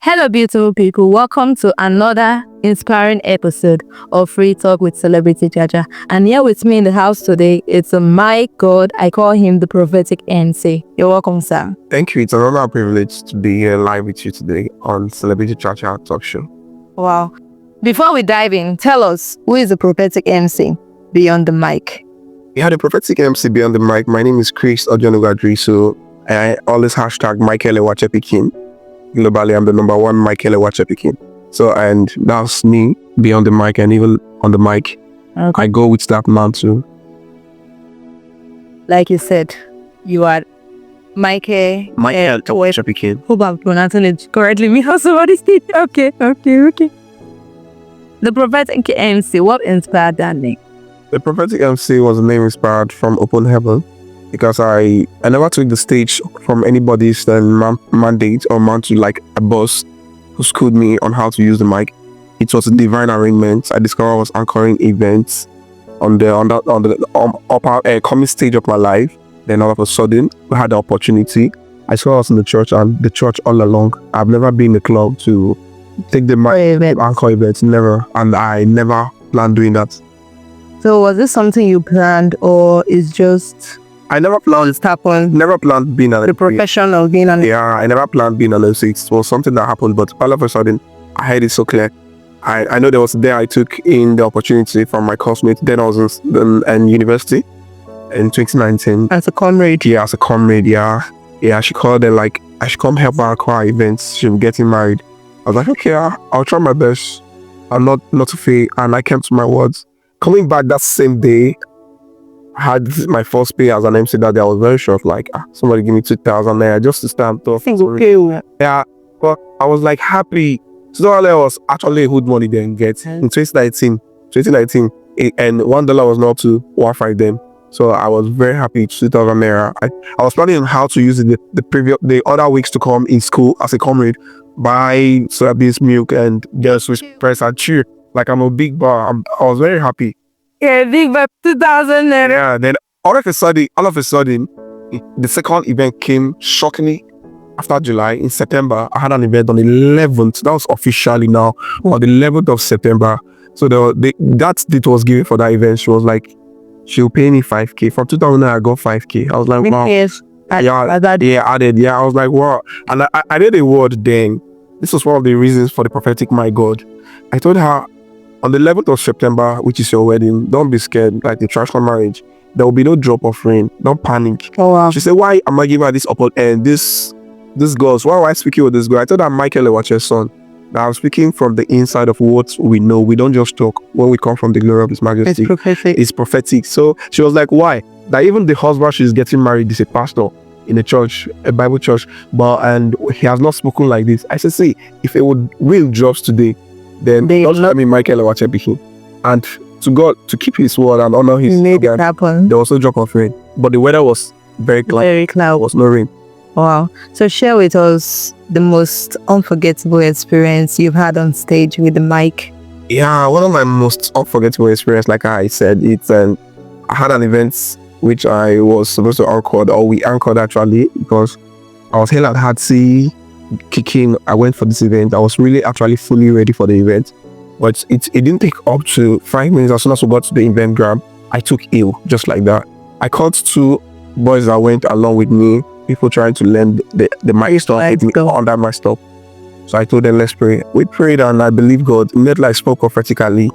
Hello, beautiful people. Welcome to another inspiring episode of Free Talk with Celebrity Jaja. And here with me in the house today, it's my God. I call him the prophetic MC. You're welcome, sir. Thank you. It's another privilege to be here live with you today on Celebrity Jaja Talk Show. Wow. Before we dive in, tell us, who is the prophetic MC beyond the mic? Yeah, the prophetic MC beyond the mic. My name is Chris Ojonugadri. So I always hashtag Michael Ewachepikin. Globally, I'm the number one Michael Ewachepikin. So, and that's me beyond the mic and even on the mic. Okay. I go with that man too. Like you said, you are Michael Ewachepikin. Hope I'm pronouncing it correctly. Me also what is it? Okay. The prophetic MC, what inspired that name? The prophetic MC was a name inspired from Open Heaven, because I never took the stage from anybody's mandate or man to like a boss who schooled me on how to use the mic. It was a divine arrangement. I discovered I was anchoring events on the upper coming stage of my life. Then all of a sudden, we had the opportunity. I saw I was in the church, and the church all along. I've never been in the club to take the mic anchor events, never, and I never planned doing that. So was this something you planned, or is just? I never planned. It happened. Never planned being an the profession of being an. Yeah, I never planned being an MC. It was something that happened, but all of a sudden, I had it so clear. I know there was a day I took in the opportunity from my classmate. Then I was in university in 2019. As a comrade. Yeah, as a comrade. Yeah. She called her like I should come help her acquire events. She's getting married. I was like, okay, I'll try my best. I'm not to fail, and I came to my words. Coming back that same day, I had my first pay as an MC that day. I was very shocked, like, somebody give me 2,000 there just to stand up. Okay. Yeah, but I was like happy. So all that was actually a good money then get. In 2019, and $1 was not to 1.5 them. So I was very happy, 2,000 naira. I was planning on how to use it the other weeks to come in school as a comrade, buy soybeans milk and just with press and cheer. Like I'm a big bar. I was very happy. Yeah, big bar, 2,000 naira. Yeah, then all of a sudden, the second event came shockingly after July. In September, I had an event on the 11th. That was officially now on the 11th of September. So that date was given for that event. She was like, she'll pay me 5K. From 2,000 I got 5K. I was like, wow. Yes. Added. Yeah, I was like, wow. And I did a word then. This was one of the reasons for the prophetic my God. I told her, on the 11th of September, which is your wedding, don't be scared, like the traditional marriage. There will be no drop of rain. Don't panic. Oh, wow. She said, why am I giving her this and this girls? Why am I speaking with this girl? I told her, Michael Ewache's son. Now I'm speaking from the inside of what we know. We don't just talk when we come from the glory of His Majesty. It's prophetic. It's prophetic. So she was like, why? That even the husband she's getting married is a pastor in a church, a Bible church, and he has not spoken like this. I said, see, if it would real drops today, then don't let me Michael Ewachepikin. And to God, to keep His word and honor His made it happen. There was no drop of rain, but the weather was very cloudy. Very cloudy. There was no rain. Wow. So share with us the most unforgettable experience you've had on stage with the mic. Yeah, one of my most unforgettable experience, like I said, I had an event which I was supposed to anchor, or we anchored actually, because I was held at Hatsi, kicking. I went for this event. I was really actually fully ready for the event, but it didn't take up to 5 minutes. As soon as we got to the event grab, I took ill just like that. I caught 2 boys that went along with me, people trying to learn the mic stuff under my stuff. So I told them, let's pray. We prayed, and I believe God. Immediately I spoke prophetically,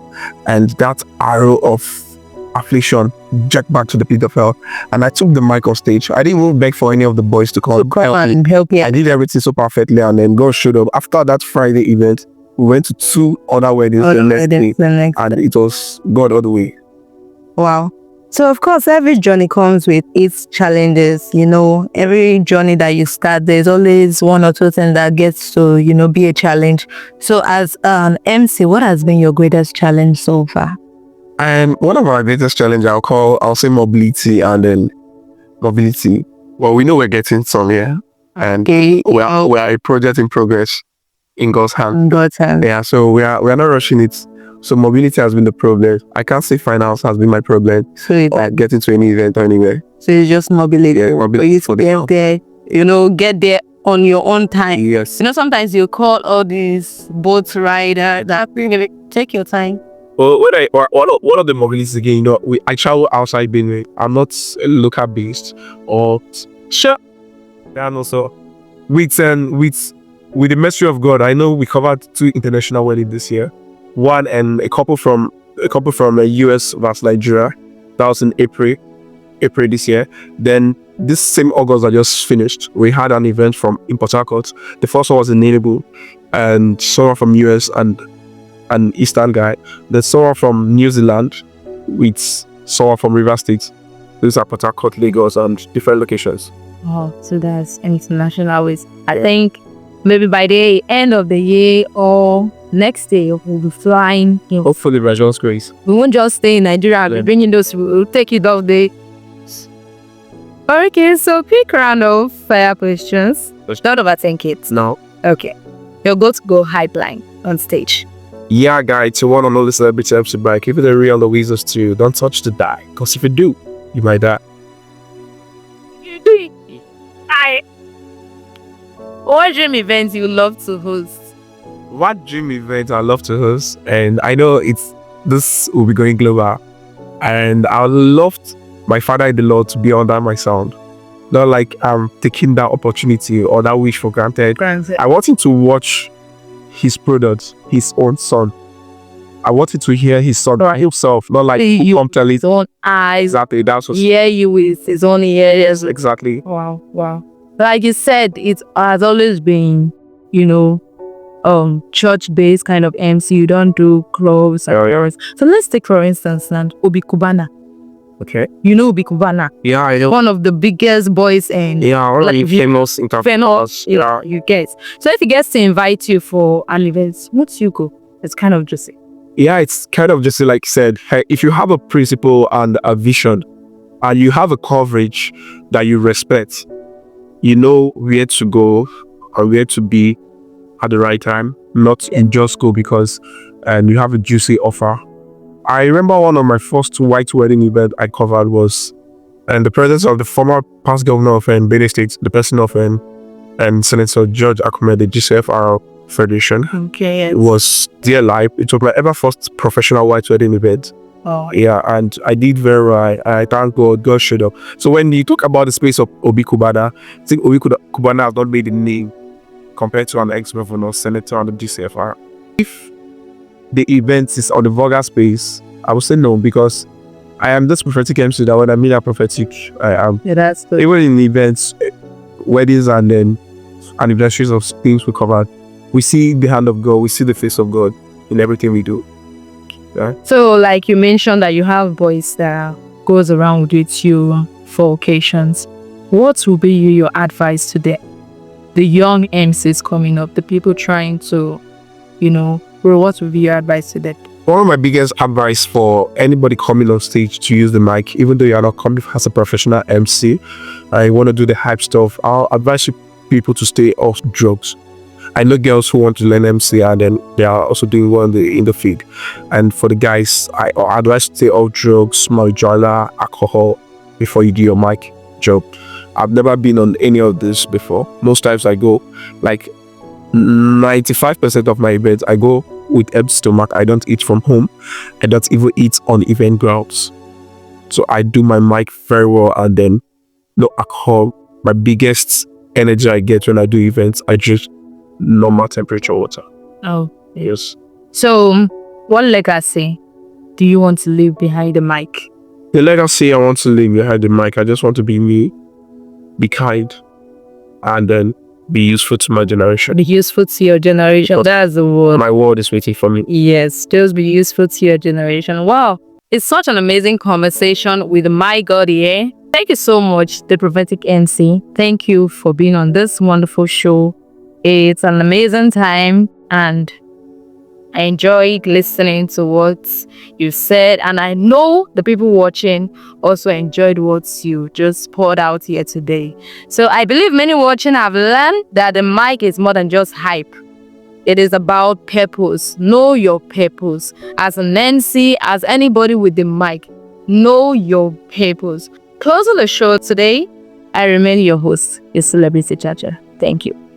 and that arrow of affliction jacked back to the pit of hell, and I took the mic on stage. I didn't even beg for any of the boys to come and help me. I did everything so perfectly, and then God showed up. After that Friday event, we went to 2 other weddings the next day, and it was God all the way. Wow. So of course, every journey comes with its challenges. Every journey that you start, there's always 1 or 2 things that gets to be a challenge. So as an MC, what has been your greatest challenge so far? And one of our greatest challenge, I'll say mobility, and then mobility. Well, we know we're getting some, yeah. And we are a project in progress in God's hand. Yeah, so we are not rushing it. So mobility has been the problem. I can't say finance has been my problem. So it's getting to any event or anywhere. So it's just mobility. Yeah, mobility. So you get there, get there on your own time. Yes. Sometimes you call all these boat riders that really take your time. Well, when one of the mobilities again, I travel outside Benue. I'm not local based or sure. And also with the mercy of God, I know we covered 2 international weddings this year. One and a couple from the US versus Nigeria. That was in April this year. Then this same August that just finished, we had an event from in Port Harcourt. The first one was in Enugu, and someone from US and an Eastern guy. There's someone from New Zealand with someone from River State. These are Port Harcourt, Lagos, and different locations. Oh, so that's international ways. I think maybe by the end of the year or next year we'll be flying. Hopefully, by God's grace. We won't just stay in Nigeria. We'll be bringing those. We'll take it all day. Okay, so quick round of fire questions. Don't overthink it. No. Okay. You're going to go hype line on stage. Yeah, guy, to one and all the celebrity MC bike, keep it a real Louisa's too. Don't touch the die. Because if you do, you might die. You do it. What dream events you love to host? What dream event I love to host? And I know this will be going global. And I would love my father in the Lord to be under my sound. Not like I'm taking that opportunity or that wish for granted. I want him to watch his product, his own son. I wanted to hear his son himself, not like you come tell his own eyes. Exactly, that's what. Yeah, you with his own ears. Exactly. Wow. Like you said, it has always been, church-based kind of MC. You don't do clubs. So let's take for instance, Obi Kubana. Okay. You know Obi Kubana? Yeah, I know. One of the biggest boys and already famous interviews. Yeah, you guys. So if he gets to invite you for an event, would you go? It's kind of just it's kind of just like said, hey, if you have a principle and a vision and you have a coverage that you respect, you know where to go or where to be at the right time, not just go because you have a juicy offer. I remember one of my first white wedding event I covered was in the presence of the former past governor of Benue State, the person of Senator George Akume, the GCFR Federation. Okay. It was there live. It was my ever first professional white wedding event. Oh. Yeah, and I did very well. I thank God. God showed up. So when you talk about the space of Obi Kubana, I think Obi Kubana has not made a name compared to an ex-governor, senator, and the GCFR. If the event is on the vulgar space, I would say no, because I am this prophetic MC that when I mean a prophetic, I am. Yeah, that's good. Even in events, weddings, and then anniversaries of things we covered, we see the hand of God, we see the face of God in everything we do. Yeah. So, like you mentioned that you have boys that goes around with you for occasions. What will be your advice to the young MCs coming up, the people trying to, what would be your advice to them? One of my biggest advice for anybody coming on stage to use the mic, even though you're not coming as a professional MC, I want to do the hype stuff, I'll advise people to stay off drugs. I know girls who want to learn MC and then they are also doing well in the field. And for the guys, I advise to stay off drugs, marijuana, alcohol before you do your mic job. I've never been on any of this before. Most times I go, like 95% of my events, I go with empty stomach. I don't eat from home. I don't even eat on event grounds. So I do my mic very well, and then no alcohol. My biggest energy I get when I do events, I drink normal temperature water. Oh. Yes. So, what legacy do you want to leave behind the mic? The legacy I want to leave behind the mic, I just want to be me, be kind, and then be useful to my generation. Be useful to your generation. That's the word. My word is waiting for me. Yes, just be useful to your generation. Wow. It's such an amazing conversation with my God here. Thank you so much, the Prophetic MC. Thank you for being on this wonderful show. It's an amazing time and I enjoyed listening to what you said, and I know the people watching also enjoyed what you just poured out here today. So I believe many watching have learned that the mic is more than just hype. It is about purpose. Know your purpose. As an MC, as anybody with the mic, know your purpose. Closing the show today, I remain your host, your celebrity chacha. Thank you.